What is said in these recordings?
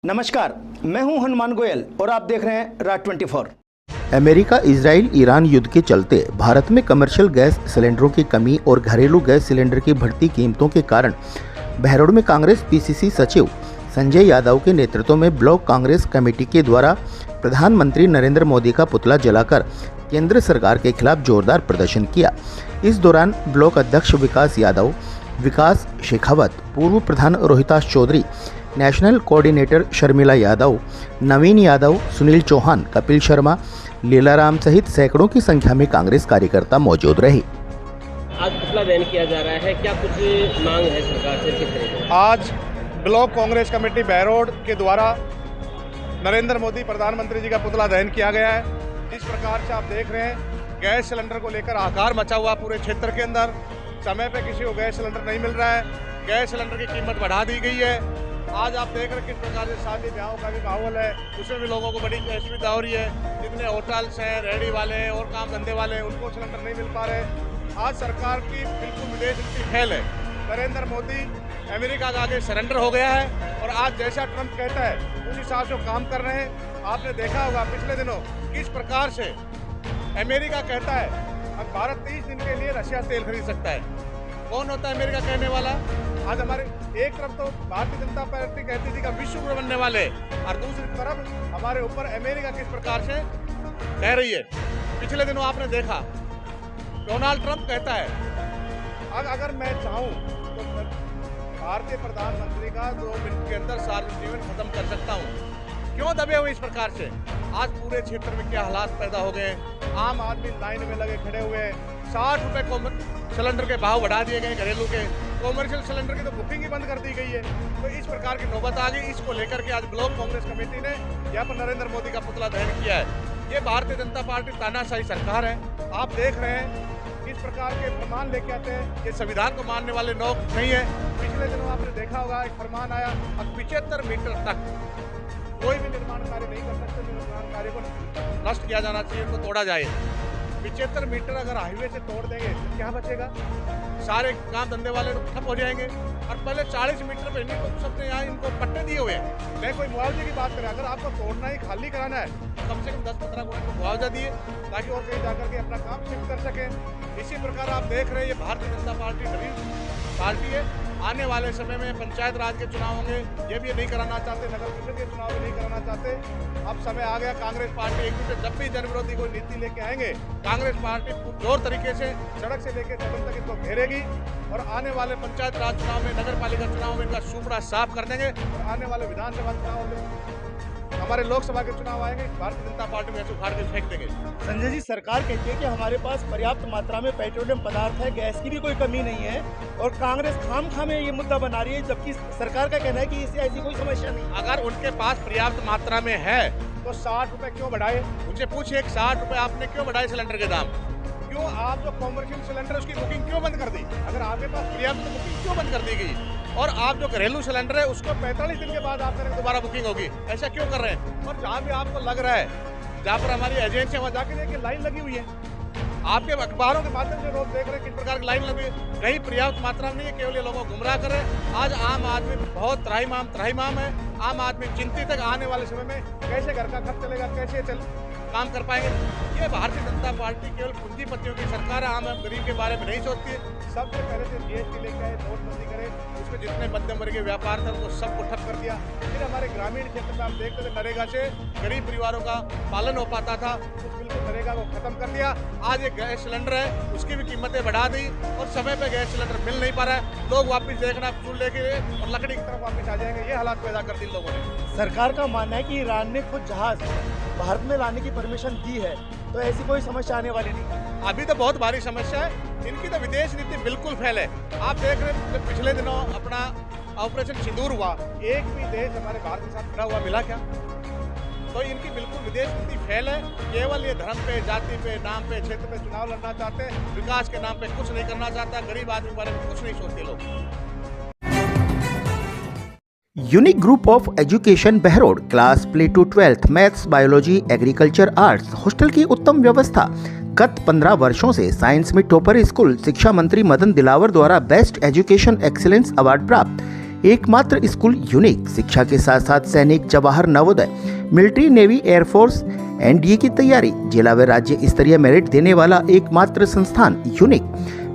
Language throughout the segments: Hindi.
नमस्कार, मैं हूं हनुमान गोयल और आप देख रहे हैं राज 24। अमेरिका इजराइल ईरान युद्ध के चलते भारत में कमर्शियल गैस सिलेंडरों की कमी और घरेलू गैस सिलेंडर की बढ़ती कीमतों के कारण बहरोड में कांग्रेस पीसीसी सचिव संजय यादव के नेतृत्व में ब्लॉक कांग्रेस कमेटी के द्वारा प्रधानमंत्री नरेंद्र मोदी का पुतला जलाकर केंद्र सरकार के खिलाफ जोरदार प्रदर्शन किया। इस दौरान ब्लॉक अध्यक्ष विकास यादव, विकास शेखावत, पूर्व प्रधान रोहिताश चौधरी, नेशनल कोऑर्डिनेटर शर्मिला यादव, नवीन यादव, सुनील चौहान, कपिल शर्मा, लीलाराम सहित सैकड़ों की संख्या में कांग्रेस कार्यकर्ता मौजूद रहे। आज पुतला दहन किया जा रहा है, क्या कुछ मांग है सरकार से, किस तरह की? आज ब्लॉक कांग्रेस कमेटी बहरोड के द्वारा नरेंद्र मोदी प्रधानमंत्री जी का पुतला दहन किया गया है। जिस प्रकार से आप देख रहे हैं, गैस सिलेंडर को लेकर हाहाकार मचा हुआ पूरे क्षेत्र के अंदर। समय पे किसी को गैस सिलेंडर नहीं मिल रहा है, गैस सिलेंडर की कीमत बढ़ा दी गई है। आज आप देख रहे हैं किस प्रकार से शादी ब्याहों का भी माहौल है, उसमें भी लोगों को बड़ी असुविधा हो रही है। जितने होटल्स हैं, रेहड़ी वाले हैं और काम धंधे वाले हैं, उनको सिलेंडर नहीं मिल पा रहे। आज सरकार की बिल्कुल विदेश नीति फेल है। नरेंद्र मोदी अमेरिका का आगे सरेंडर हो गया है और आज जैसा ट्रंप कहता है उस हिसाब से काम कर रहे हैं। आपने देखा होगा पिछले दिनों किस प्रकार से अमेरिका कहता है अब भारत 30 दिन के लिए रशिया तेल खरीद सकता है। कौन होता है अमेरिका कहने वाला? आज हमारे एक तरफ तो भारतीय जनता पार्टी कहती थी कि विश्व गुरु बनने वाले, और दूसरी तरफ हमारे ऊपर अमेरिका किस प्रकार से कह रही है। पिछले दिनों आपने देखा डोनाल्ड ट्रंप कहता है अगर मैं चाहूँ तो भारतीय प्रधानमंत्री का 2 मिनट के अंदर सार्वजनिक जीवन खत्म कर सकता हूँ। क्यों दबे हुए इस प्रकार से? आज पूरे क्षेत्र में क्या हालात पैदा हो गए। आम आदमी लाइन में लगे खड़े हुए हैं। 60 रुपए को सिलेंडर के भाव बढ़ा दिए गए घरेलू के, कॉमर्शियल सिलेंडर की तो बुकिंग ही बंद कर दी गई है। तो इस प्रकार की नौबत आ गई। इसको लेकर के आज ब्लॉक कांग्रेस कमेटी ने यहाँ पर नरेंद्र मोदी का पुतला दहन किया है। ये भारतीय जनता पार्टी तानाशाही सरकार है। आप देख रहे हैं किस प्रकार के फरमान लेके आते हैं। ये संविधान को मानने वाले लोग नहीं है। पिछले दिनों आपने देखा होगा एक फरमान आया, अब 75 मीटर तक कोई भी निर्माण कार्य नहीं कर सकते। निर्माण कार्य को नष्ट किया जाना चाहिए, उनको तोड़ा जाए। 75 मीटर अगर हाईवे से तोड़ देंगे तो क्या बचेगा? सारे काम धंधे वाले लोग ठप हो जाएंगे। और पहले 40 मीटर पे इन्हीं को सबने यहाँ इनको पट्टे दिए हुए हैं। मैं कोई मुआवजे की बात करें, अगर आपको तोड़ना ही खाली कराना है तो कम से कम 10-15 गुना को मुआवजा दिए ताकि और कहीं जाकर के अपना काम शिफ्ट कर सकें। इसी प्रकार आप देख रहे हैं ये भारतीय जनता पार्टी गरीब पार्टी है। आने वाले समय में पंचायत राज के चुनाव होंगे, ये भी नहीं कराना चाहते। नगर परिषद के चुनाव भी नहीं कराना चाहते। अब समय आ गया कांग्रेस पार्टी एकजुट, जब भी जनविरोधी कोई नीति लेके आएंगे कांग्रेस पार्टी जोर तरीके से सड़क से लेकर सदन तक इसको घेरेगी और आने वाले पंचायत राज चुनाव में, नगर पालिका चुनाव में इनका सुपड़ा साफ कर देंगे। और आने वाले विधानसभा चुनाव में, हमारे लोकसभा के चुनाव आएंगे, भारतीय जनता पार्टी में उखाड़ के फेंक देंगे। संजय जी, सरकार कहती है कि हमारे पास पर्याप्त मात्रा में पेट्रोलियम पदार्थ है, गैस की भी कोई कमी नहीं है, और कांग्रेस खामखा में ये मुद्दा बना रही है, जबकि सरकार का कहना है कि इससे ऐसी कोई समस्या नहीं। अगर उनके पास पर्याप्त मात्रा में है तो 60 रुपए क्यों बढ़ाए? उनसे पूछिए 60 रुपए आपने क्यों बढ़ाए सिलेंडर के दाम? क्यों आप जो कॉमर्शियल सिलेंडर उसकी बुकिंग क्यों बंद कर दी? अगर आपके पास पर्याप्त तो बुकिंग क्यों बंद कर दी गई? और आप जो घरेलू सिलेंडर है उसको 45 दिन के बाद आप करें दोबारा बुकिंग होगी, ऐसा क्यों कर रहे हैं? और जहाँ भी आपको लग रहा है, जहाँ पर हमारी एजेंसी वहाँ जाके देखिए लाइन लगी हुई है। आपके अखबारों के माध्यम से लोग देख रहे हैं किस प्रकार की लाइन लगी है। कहीं पर्याप्त मात्रा में नहीं है, केवल ये लोगों को गुमराह कर रहे हैं। आज आम आदमी बहुत त्राहिमाम है। आम आदमी चिंतित है आने वाले समय में कैसे घर का खर्च चलेगा, कैसे काम कर पाएंगे। ये भारतीय जनता पार्टी केवल पूंजीपतियों की सरकार है, आम गरीब के बारे में नहीं सोचती है। सबसे पहले से जीएसटी लेके आए, नोटबंदी करे, उसमें जितने मध्यम वर्ग के व्यापार थे उनको सबको ठप कर दिया। फिर हमारे ग्रामीण क्षेत्र में आप देखते थे नरेगा से गरीब परिवारों का पालन हो पाता था, उस बिल्कुल नरेगा को खत्म कर दिया। आज ये गैस सिलेंडर है उसकी भी कीमतें बढ़ा दी और समय पे गैस सिलेंडर मिल नहीं पा रहा है। लोग वापस देखना चूल्हे के लिए और लकड़ी की तरफ वापस आ जाएंगे। ये हालात पैदा कर दी लोगों ने। सरकार का मानना है कि ईरान ने खुद जहाज भारत में लाने की परमिशन दी है, तो ऐसी कोई समस्या आने वाली नहीं। अभी तो बहुत भारी समस्या है। इनकी तो विदेश नीति बिल्कुल फेल है। आप देख रहे हैं जब पिछले दिनों अपना ऑपरेशन सिंदूर हुआ, एक भी देश हमारे भारत के साथ खड़ा हुआ मिला क्या? तो इनकी बिल्कुल विदेश नीति फेल है। केवल ये धर्म पे, जाति पे, नाम पे, क्षेत्र पे चुनाव लड़ना चाहते हैं। विकास के नाम पे कुछ नहीं करना चाहता। गरीब आदमी के बारे में कुछ नहीं सोचते लोग। Unique Group of Education Behror, class play to 12th, maths, biology, agriculture, arts, hostel की उत्तम व्यवस्था। गत 15 वर्षों से साइंस में टॉपर स्कूल, शिक्षा मंत्री मदन दिलावर द्वारा बेस्ट एजुकेशन एक्सीलेंस अवार्ड प्राप्त। एकमात्र स्कूल यूनिक शिक्षा के साथ साथ सैनिक, Jawahar Navodaya, military, navy, air force, NDA की तैयारी, जिला व राज्य स्तरीय मेरिट देने वाला एकमात्र संस्थान यूनिक।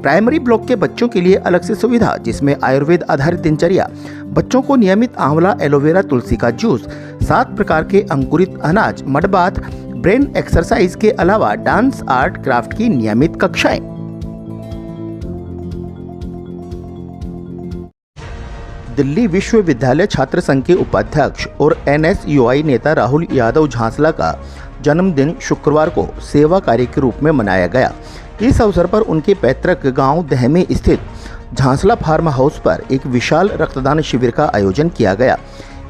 प्राइमरी ब्लॉक के बच्चों के लिए अलग से सुविधा, जिसमें आयुर्वेद आधारित दिनचर्या, बच्चों को नियमित आंवला, एलोवेरा, तुलसी का जूस, 7 प्रकार के अंकुरित अनाज, मड बाथ, ब्रेन एक्सरसाइज के अलावा डांस, आर्ट, क्राफ्ट की नियमित कक्षाएं। दिल्ली विश्वविद्यालय छात्र संघ के उपाध्यक्ष और NSUI नेता राहुल यादव झांसला का जन्मदिन शुक्रवार को सेवा कार्य के रूप में मनाया गया। इस अवसर पर उनके पैतृक गांव दह में स्थित झांसला फार्म हाउस पर एक विशाल रक्तदान शिविर का आयोजन किया गया।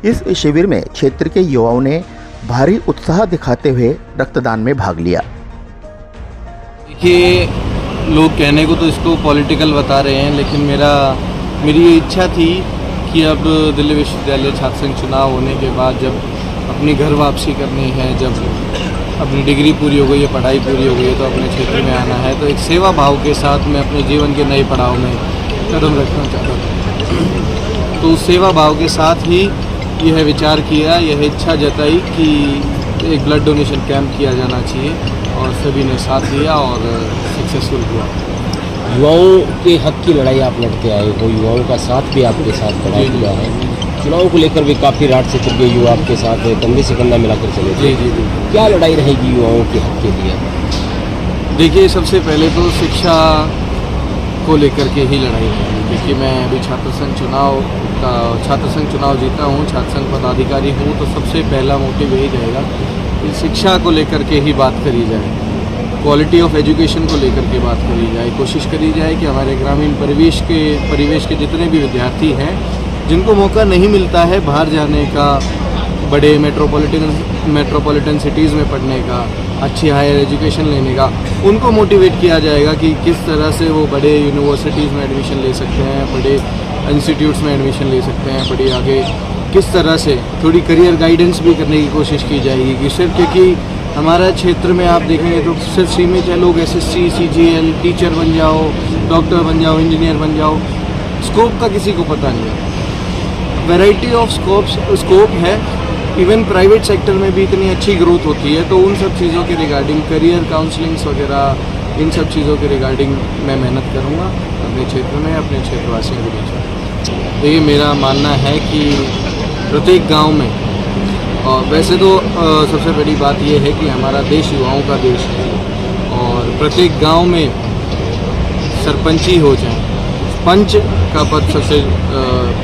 इस शिविर में क्षेत्र के युवाओं ने भारी उत्साह दिखाते हुए रक्तदान में भाग लिया। देखिए, लोग कहने को तो इसको पॉलिटिकल बता रहे हैं, लेकिन मेरी ये इच्छा थी कि अब दिल्ली विश्वविद्यालय छात्र संघ चुनाव होने के बाद जब अपनी घर वापसी करनी है, जब अपनी डिग्री पूरी हो गई है, पढ़ाई पूरी हो गई है, तो अपने क्षेत्र में आना है, तो एक सेवा भाव के साथ मैं अपने जीवन के नए पड़ाव में कदम रखना चाहता था। तो उस सेवा भाव के साथ ही यह विचार किया, यह इच्छा जताई कि एक ब्लड डोनेशन कैंप किया जाना चाहिए, और सभी ने साथ दिया और सक्सेसफुल हुआ। युवाओं के हक की लड़ाई आप लड़ते आए हो, युवाओं का साथ भी आपके साथ खड़ा हुआ है। चुनाव को लेकर भी काफ़ी रात से चल के युवा आपके साथ कंधे से कंधा मिलाकर चले थे। जी। क्या लड़ाई रहेगी युवाओं के हक के लिए? देखिए, सबसे पहले तो शिक्षा को लेकर के ही लड़ाई रहेगी, क्योंकि मैं अभी छात्र संघ चुनाव जीता हूँ, छात्र संघ पदाधिकारी हूँ, तो सबसे पहला मोटिव यही रहेगा कि शिक्षा को लेकर के ही बात करी जाए, क्वालिटी ऑफ एजुकेशन को लेकर के बात करी जाए। कोशिश करी जाए कि हमारे ग्रामीण परिवेश के जितने भी विद्यार्थी हैं जिनको मौका नहीं मिलता है बाहर जाने का, बड़े मेट्रोपॉलिटन सिटीज़ में पढ़ने का, अच्छी हायर एजुकेशन लेने का, उनको मोटिवेट किया जाएगा कि किस तरह से वो बड़े यूनिवर्सिटीज़ में एडमिशन ले सकते हैं, बड़े इंस्टीट्यूट्स में एडमिशन ले सकते हैं, बड़ी आगे किस तरह से थोड़ी करियर गाइडेंस भी करने की कोशिश की जाएगी। कि सिर्फ क्योंकि हमारा क्षेत्र में आप देखेंगे तो सिर्फ सीमित है, लोग SSC, CGL, टीचर बन जाओ, डॉक्टर बन जाओ, इंजीनियर बन जाओ, स्कोप का किसी को पता नहीं है। वैरायटी ऑफ स्कोप है, इवन प्राइवेट सेक्टर में भी इतनी अच्छी ग्रोथ होती है, तो उन सब चीज़ों के रिगार्डिंग करियर काउंसलिंग्स वगैरह, इन सब चीज़ों के रिगार्डिंग मैं मेहनत करूँगा अपने क्षेत्र में, अपने क्षेत्रवासियों के बीच में। तो ये मेरा मानना है कि प्रत्येक गांव में, और वैसे तो सबसे बड़ी बात ये है कि हमारा देश युवाओं का देश है, और प्रत्येक गांव में सरपंची हो जाए, पंच का पद सबसे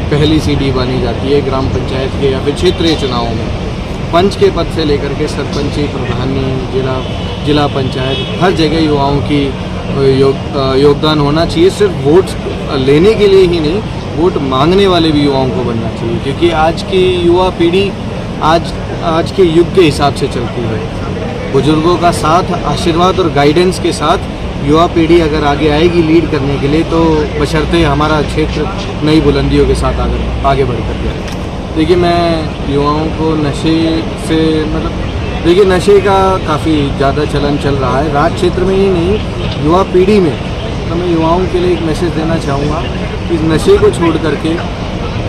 पहली सीढ़ी मानी जाती है ग्राम पंचायत के या फिर क्षेत्रीय चुनावों में। पंच के पद से लेकर के सरपंची, प्रधानी, जिला पंचायत, हर जगह युवाओं की योगदान होना चाहिए। सिर्फ वोट लेने के लिए ही नहीं, वोट मांगने वाले भी युवाओं को बनना चाहिए, क्योंकि आज की युवा पीढ़ी आज के युग के हिसाब से चलती है। बुजुर्गों का साथ, आशीर्वाद और गाइडेंस के साथ युवा पीढ़ी अगर आगे आएगी लीड करने के लिए, तो बशर्ते हमारा क्षेत्र नई बुलंदियों के साथ आगे बढ़ कर जाए। देखिए, मैं युवाओं को नशे से देखिए, नशे का काफ़ी ज़्यादा चलन चल रहा है राज्य क्षेत्र में ही नहीं, युवा पीढ़ी में। तो मैं युवाओं के लिए एक मैसेज देना चाहूँगा कि नशे को छोड़ करके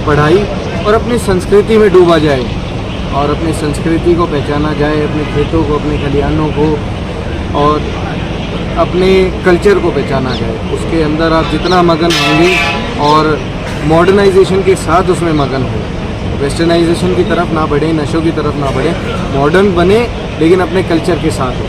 पढ़ाई और अपनी संस्कृति में डूबा जाए, और अपनी संस्कृति को पहचाना जाए, अपने खेतों को, अपने खलिहानों को और अपने कल्चर को पहचाना जाए। उसके अंदर आप जितना मगन होंगे और मॉडर्नाइजेशन के साथ उसमें मगन हो, वेस्टर्नाइजेशन की तरफ ना बढ़े, नशों की तरफ ना बढ़े, मॉडर्न बने लेकिन अपने कल्चर के साथ हो।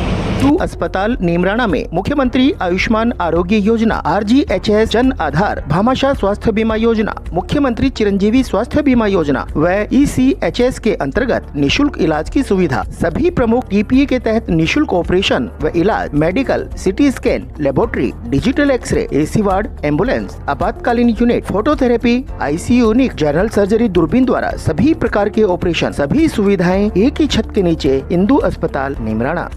अस्पताल नीमराणा में मुख्यमंत्री आयुष्मान आरोग्य योजना, RGHS जन आधार, भामाशाह स्वास्थ्य बीमा योजना, मुख्यमंत्री चिरंजीवी स्वास्थ्य बीमा योजना व ECHS के अंतर्गत निशुल्क इलाज की सुविधा, सभी प्रमुख TPA के तहत निशुल्क ऑपरेशन व इलाज, medical, CT scan, laboratory, digital X-ray, AC ward, ambulance, आपातकालीन unit, phototherapy, ICU unit, general surgery, दूरबीन द्वारा सभी प्रकार के ऑपरेशन, सभी सुविधाएं एक ही छत के नीचे। इंदु अस्पताल नीमराणा।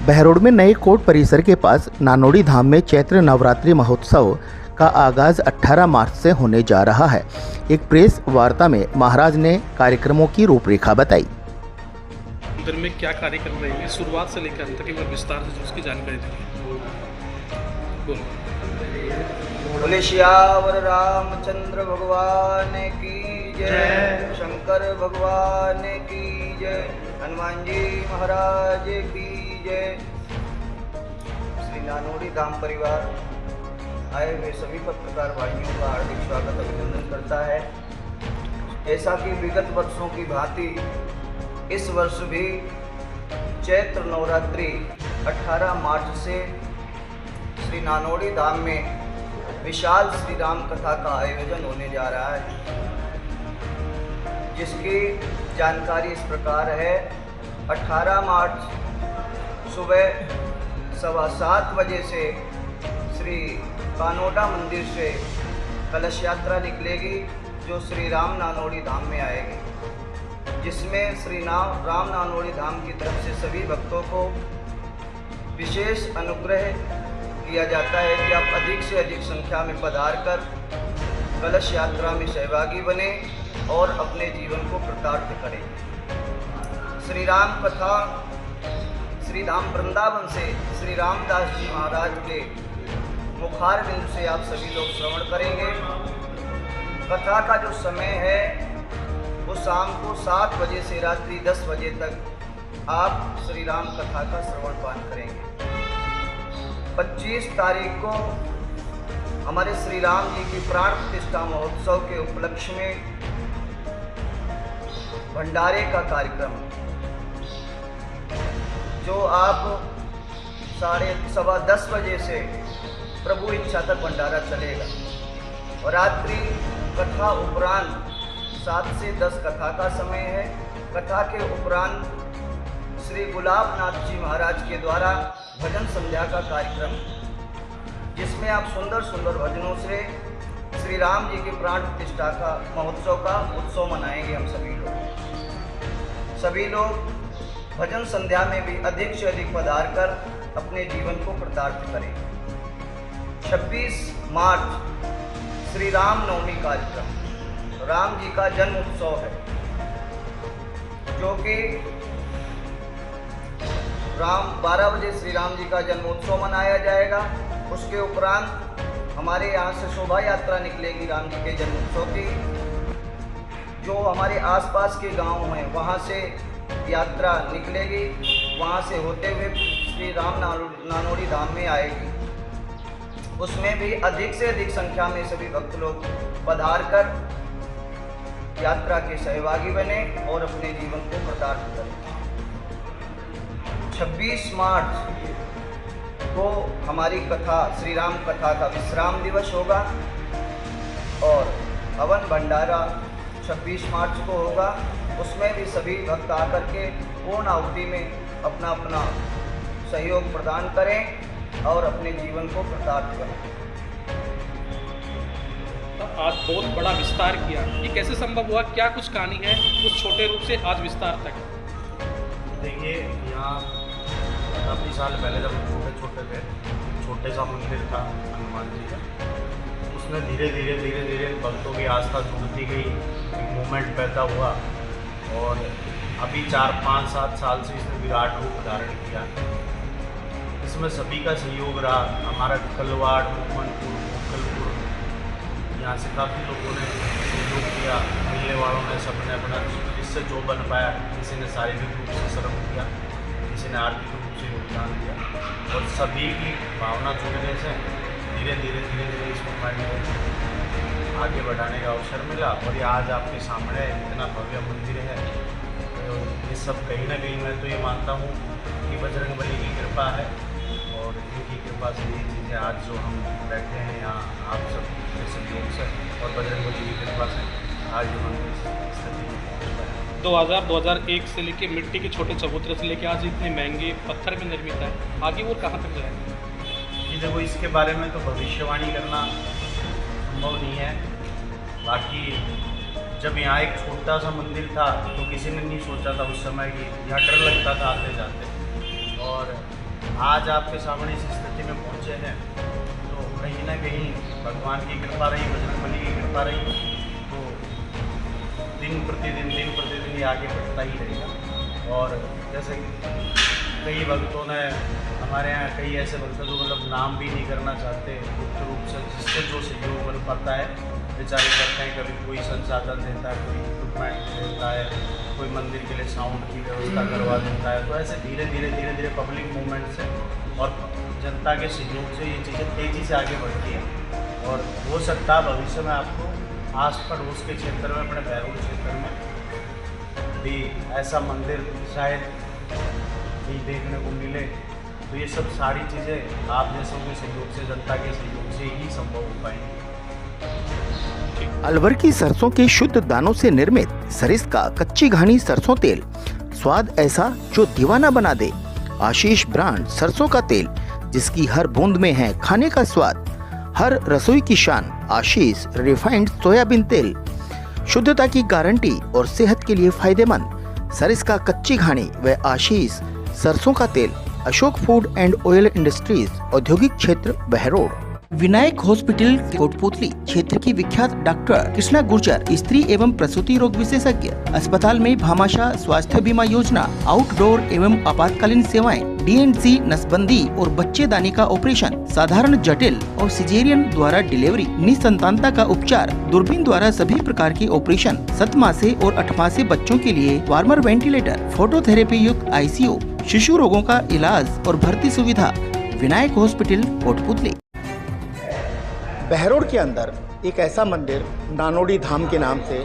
बहरोड में नए कोर्ट परिसर के पास नानोड़ी धाम में चैत्र नवरात्रि महोत्सव का आगाज 18 मार्च से होने जा रहा है। एक प्रेस वार्ता में महाराज ने कार्यक्रमों की रूपरेखा बताई। मंदिर में क्या कार्यक्रम रहेंगे, शुरुआत से लेकर अंत तक एक बार विस्तार से उसकी जानकारी देंगे। बोले श्यावर रामचंद्र भगवान की जय, शंकर भगवान की जय, हनुमान जी महाराज की जय। श्री नानोड़ी धाम परिवार आए हुए सभी पत्रकार भाइयों का हार्दिक स्वागत अभिनंदन करता है। ऐसा कि विगत वर्षों की भांति इस वर्ष भी चैत्र नवरात्रि 18 मार्च से श्री नानोड़ी धाम में विशाल श्री राम कथा का आयोजन होने जा रहा है, जिसकी जानकारी इस प्रकार है। 18 मार्च सुबह 7:15 बजे से श्री कानोडा मंदिर से कलश यात्रा निकलेगी, जो श्री राम नानोड़ी धाम में आएगी, जिसमें श्री राम नानोड़ी धाम की तरफ से सभी भक्तों को विशेष अनुग्रह किया जाता है कि आप अधिक से अधिक संख्या में पधार कर कलश यात्रा में सहभागी बने और अपने जीवन को कृतार्थ करें। श्री राम कथा श्री धाम वृंदावन से श्री रामदास जी महाराज के मुखार बिंदु से आप सभी लोग श्रवण करेंगे। कथा का जो समय है वो शाम को 7 बजे से रात्रि 10 बजे तक आप श्री राम कथा का श्रवण पान करेंगे। 25 तारीख को हमारे श्री राम जी की प्राण प्रतिष्ठा महोत्सव के उपलक्ष्य में भंडारे का कार्यक्रम, जो आप 10:15 बजे से प्रभु इच्छा तक भंडारा चलेगा और रात्रि कथा उपरांत 7 से 10 कथा का समय है। कथा के उपरांत श्री गुलाबनाथ जी महाराज के द्वारा भजन संध्या का कार्यक्रम, जिसमें आप सुंदर सुंदर भजनों से श्री राम जी की प्राण प्रतिष्ठा का महोत्सव का उत्सव मनाएंगे। हम सभी लोग भजन संध्या में भी अधिक से अधिक पधार कर अपने जीवन को कृतार्थ करें। 26 मार्च श्री राम नवमी कार्यक्रम, राम जी का जन्म उत्सव है, जो कि 12 बजे श्री राम जी का जन्मोत्सव मनाया जाएगा। उसके उपरांत हमारे यहाँ से शोभा यात्रा निकलेगी राम जी के जन्मोत्सव की, जो हमारे आसपास के गांव हैं वहाँ से यात्रा निकलेगी, वहाँ से होते हुए श्री राम नानोड़ी धाम में आएगी। उसमें भी अधिक से अधिक संख्या में सभी भक्त लोग पधार कर यात्रा के सहभागी बने और अपने जीवन को कृतार्थ करें। 26 मार्च को हमारी कथा श्री राम कथा का विश्राम दिवस होगा और हवन भंडारा 26 मार्च को होगा। उसमें भी सभी भक्त आकर के पूर्ण आहुति में अपना अपना सहयोग प्रदान करें और अपने जीवन को कृतार्थ करें। आज बहुत बड़ा विस्तार किया, ये कैसे संभव हुआ? क्या कुछ कहानी है उस छोटे रूप से आज विस्तार तक? देखिए, यहाँ काफ़ी साल पहले जब छोटे थे, छोटे सा मंदिर था हनुमान जी का, उसमें धीरे धीरे भक्तों की आस्था जुड़ती गई, एक मूवमेंट पैदा हुआ और अभी 4, 5, 7 साल से इसने विराट रूप धारण किया। इसमें सभी का सहयोग रहा। हमारा कलवाड़, मोहनपुर, मोकलपुर, यहाँ से काफ़ी लोगों ने सहयोग किया, मिलने वालों ने सबने अपना जिससे जो बन पाया, किसी ने शारीरिक रूप से श्रम किया, किसी ने आर्थिक रूप से योगदान दिया और सभी की भावना जुड़ने से धीरे धीरे इस मूवमेंट को आगे बढ़ाने का अवसर मिला। और ये आज आपके सामने इतना भव्य मंदिर है, तो ये सब कहीं ना कहीं मैं तो ये मानता हूँ कि बजरंगबली की कृपा है और इनकी कृपा से ये चीज़ें आज जो हम बैठे हैं यहाँ आप सब के सहयोग से और बजरंगबली की कृपा से आज जो हम इस स्थिति में पहुँच पाए। 2001 से लेके मिट्टी के छोटे चबूतरे से लेके आज इतने महंगे पत्थर में निर्मित है, आगे वो कहाँ तक जाएगा? कि देखो, इसके बारे में तो भविष्यवाणी करना संभव नहीं है। बाकी जब यहाँ एक छोटा सा मंदिर था तो किसी ने नहीं सोचा था उस समय कि यहाँ डर लगता था आते जाते, और आज आपके सामने इस स्थिति में पहुँचे हैं तो कहीं ना कहीं भगवान की कृपा रही, बजरंगबली की कृपा रही, तो दिन प्रतिदिन ये आगे बढ़ता ही रहेगा। और जैसे कई भक्तों ने हमारे यहाँ कई ऐसे भक्त हैं जो मतलब नाम भी नहीं करना चाहते गुप्त रूप से, जिससे जो सहयोग मैंने पता है बेचारे करते हैं। कभी कोई संसाधन देता है, कोई इक्विपमेंट देता है, कोई मंदिर के लिए साउंड की व्यवस्था करवा देता है। तो ऐसे धीरे धीरे पब्लिक मूवमेंट से और जनता के सहयोग से ये चीज़ें तेज़ी से आगे बढ़ती हैं। और हो सकता है भविष्य में आपको आस पड़ोस के क्षेत्र में, अपने बहरोड क्षेत्र में भी ऐसा मंदिर शायद भी देखने को मिले। तो ये सब सारी चीज़ें आप जैसों के सहयोग से, जनता के सहयोग से ही संभव हो पाएंगी। अलवर की सरसों के शुद्ध दानों से निर्मित सरिस्का कच्ची घानी सरसों तेल, स्वाद ऐसा जो दीवाना बना दे। आशीष ब्रांड सरसों का तेल, जिसकी हर बूंद में है खाने का स्वाद। हर रसोई की शान आशीष रिफाइंड सोयाबीन तेल, शुद्धता की गारंटी और सेहत के लिए फायदेमंद। सरिस्का कच्ची घानी व आशीष सरसों का तेल, Ashok food and oil industries, औद्योगिक क्षेत्र बहरोड। विनायक हॉस्पिटल कोटपुतली क्षेत्र की विख्यात डॉक्टर कृष्णा गुर्जर, स्त्री एवं प्रसूति रोग विशेषज्ञ। अस्पताल में भामाशाह स्वास्थ्य बीमा योजना, आउटडोर एवं आपातकालीन सेवाएं, DNC नसबंदी और बच्चेदानी का ऑपरेशन, साधारण जटिल और सिजेरियन द्वारा डिलीवरी, निसंतानता का उपचार, दूरबीन द्वारा सभी प्रकार के ऑपरेशन, 7 मासे और 8 मासे बच्चों के लिए वार्मर वेंटिलेटर, फोटोथेरेपी युक्त ICU, शिशु रोगों का इलाज और भर्ती सुविधा। विनायक हॉस्पिटल कोटपुतली। बहरोड के अंदर एक ऐसा मंदिर नानोडी धाम के नाम से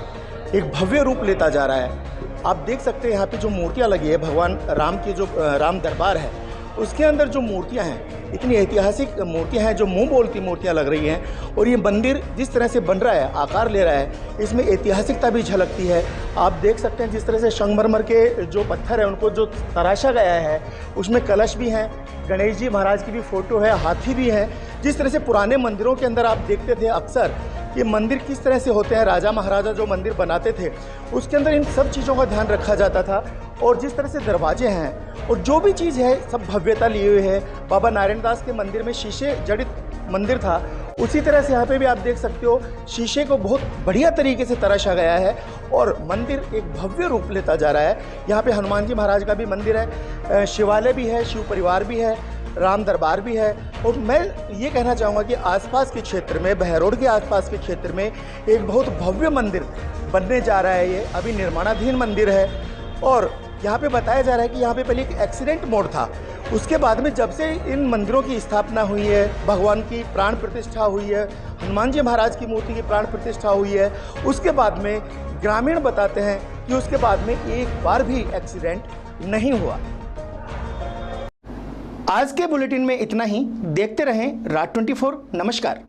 एक भव्य रूप लेता जा रहा है। आप देख सकते हैं यहाँ पे जो मूर्तियाँ लगी है, भगवान राम की जो राम दरबार है, उसके अंदर जो मूर्तियाँ हैं, इतनी ऐतिहासिक मूर्तियाँ हैं जो मुंह बोलती मूर्तियाँ लग रही हैं। और ये मंदिर जिस तरह से बन रहा है, आकार ले रहा है, इसमें ऐतिहासिकता भी झलकती है। आप देख सकते हैं जिस तरह से संगमरमर के जो पत्थर है उनको जो तराशा गया है, उसमें कलश भी हैं, गणेश जी महाराज की भी फोटो है, हाथी भी है। जिस तरह से पुराने मंदिरों के अंदर आप देखते थे अक्सर ये मंदिर किस तरह से होते हैं, राजा महाराजा जो मंदिर बनाते थे उसके अंदर इन सब चीज़ों का ध्यान रखा जाता था। और जिस तरह से दरवाजे हैं और जो भी चीज़ है सब भव्यता लिए हुए है। बाबा नारायण दास के मंदिर में शीशे जड़ित मंदिर था, उसी तरह से यहाँ पे भी आप देख सकते हो शीशे को बहुत बढ़िया तरीके से तराशा गया है और मंदिर एक भव्य रूप लेता जा रहा है। यहाँ पे हनुमान जी महाराज का भी मंदिर है, शिवालय भी है, शिव परिवार भी है, राम दरबार भी है। और मैं ये कहना चाहूँगा कि आसपास के क्षेत्र में, बहरोड के आसपास के क्षेत्र में एक बहुत भव्य मंदिर बनने जा रहा है। ये अभी निर्माणाधीन मंदिर है और यहाँ पे बताया जा रहा है कि यहाँ पे पहले एक एक्सीडेंट मोड था, उसके बाद में जब से इन मंदिरों की स्थापना हुई है, भगवान की प्राण प्रतिष्ठा हुई है, हनुमान जी महाराज की मूर्ति की प्राण प्रतिष्ठा हुई है, उसके बाद में ग्रामीण बताते हैं कि उसके बाद में एक बार भी एक्सीडेंट नहीं हुआ। आज के बुलेटिन में इतना ही। देखते रहें रात 24। नमस्कार।